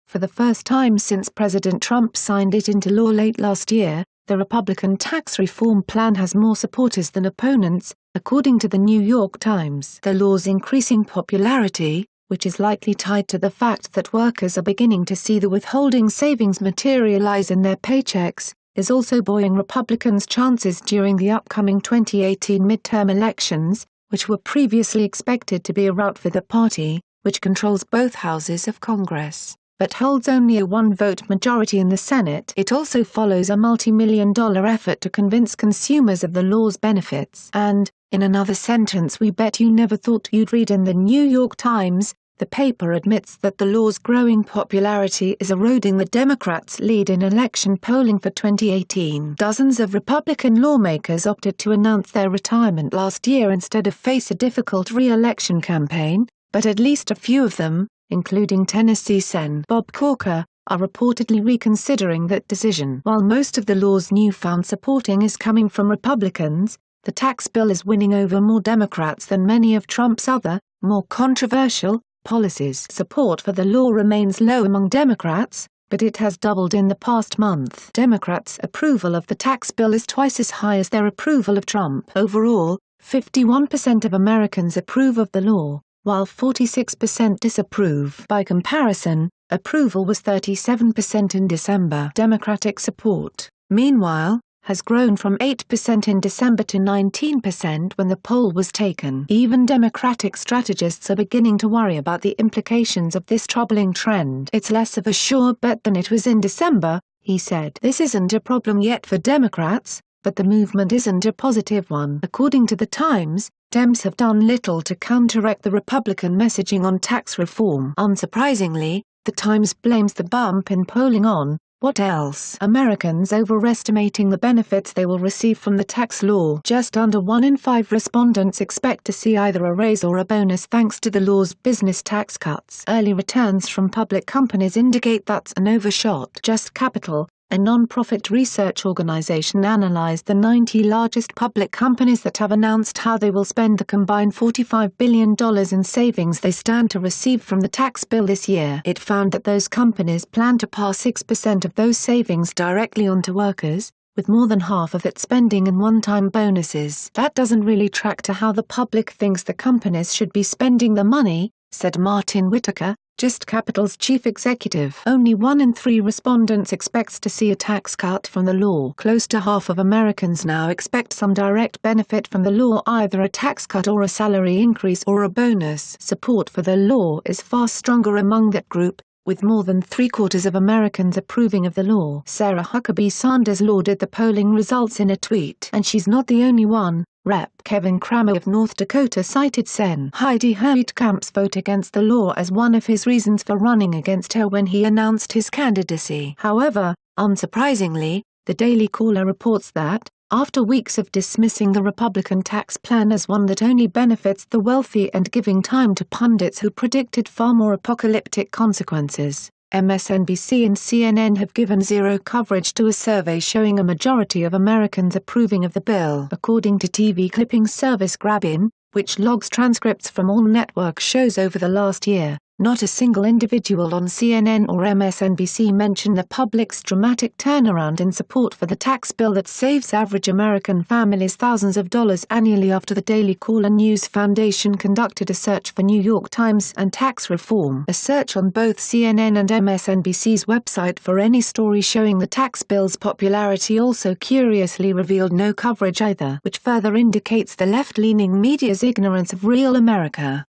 For the first time since President Trump signed it into law late last year, the Republican tax reform plan has more supporters than opponents, according to the New York Times. The law's increasing popularity, which is likely tied to the fact that workers are beginning to see the withholding savings materialize in their paychecks, is also buoying Republicans' chances during the upcoming 2018 midterm elections, which were previously expected to be a rout for the party, which controls both houses of Congress, but holds only a one-vote majority in the Senate. It also follows a multi-million-dollar effort to convince consumers of the law's benefits. And, in another sentence we bet you never thought you'd read in the New York Times, the paper admits that the law's growing popularity is eroding the Democrats' lead in election polling for 2018. Dozens of Republican lawmakers opted to announce their retirement last year instead of face a difficult re-election campaign, but at least a few of them, including Tennessee Sen. Bob Corker, are reportedly reconsidering that decision. While most of the law's newfound supporting is coming from Republicans, the tax bill is winning over more Democrats than many of Trump's other, more controversial, policies. Support for the law remains low among Democrats, but it has doubled in the past month. Democrats' approval of the tax bill is twice as high as their approval of Trump. Overall, 51% of Americans approve of the law, while 46% disapprove. By comparison, approval was 37% in December. Democratic support, meanwhile, has grown from 8% in December to 19% when the poll was taken. Even Democratic strategists are beginning to worry about the implications of this troubling trend. It's less of a sure bet than it was in December, he said. This isn't a problem yet for Democrats, but the movement isn't a positive one. According to the Times, Dems have done little to counteract the Republican messaging on tax reform. Unsurprisingly, the Times blames the bump in polling on what else? Americans overestimating the benefits they will receive from the tax law. Just under 1 in 5 respondents expect to see either a raise or a bonus thanks to the law's business tax cuts. Early returns from public companies indicate that's an overshot. Just Capital, a non-profit research organization, analyzed the 90 largest public companies that have announced how they will spend the combined $45 billion in savings they stand to receive from the tax bill this year. It found that those companies plan to pass 6% of those savings directly onto workers, with more than half of it spending in one-time bonuses. That doesn't really track to how the public thinks the companies should be spending the money, said Martin Whitaker, Just Capital's chief executive. Only 1 in 3 respondents expects to see a tax cut from the law. Close to half of Americans now expect some direct benefit from the law, either a tax cut or a salary increase or a bonus. Support for the law is far stronger among that group, with more than 3/4 of Americans approving of the law. Sarah Huckabee Sanders lauded the polling results in a tweet. And she's not the only one. Rep. Kevin Cramer of North Dakota cited Sen. Heidi Heitkamp's vote against the law as one of his reasons for running against her when he announced his candidacy. However, unsurprisingly, the Daily Caller reports that, after weeks of dismissing the Republican tax plan as one that only benefits the wealthy and giving time to pundits who predicted far more apocalyptic consequences, MSNBC and CNN have given zero coverage to a survey showing a majority of Americans approving of the bill. According to TV clipping service Grabin, which logs transcripts from all network shows over the last year, not a single individual on CNN or MSNBC mentioned the public's dramatic turnaround in support for the tax bill that saves average American families thousands of dollars annually. After the Daily Caller News Foundation conducted a search for New York Times and tax reform. A search on both CNN and MSNBC's website for any story showing the tax bill's popularity also curiously revealed no coverage either, which further indicates the left-leaning media's ignorance of real America.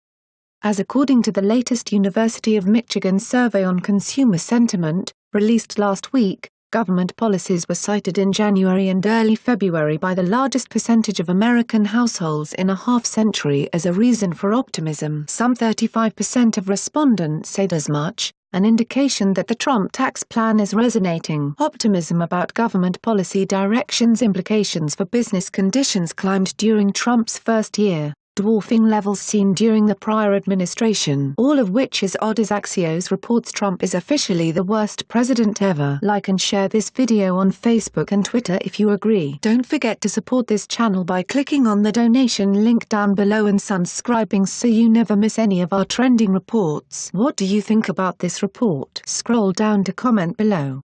As according to the latest University of Michigan survey on consumer sentiment, released last week, government policies were cited in January and early February by the largest percentage of American households in a half-century as a reason for optimism. Some 35% of respondents said as much, an indication that the Trump tax plan is resonating. Optimism about government policy direction's implications for business conditions climbed during Trump's first year. dwarfing levels seen during the prior administration. All of which is odd, as Axios reports Trump is officially the worst president ever. Like and share this video on Facebook and Twitter if you agree. Don't forget to support this channel by clicking on the donation link down below and subscribing so you never miss any of our trending reports. What do you think about this report? Scroll down to comment below.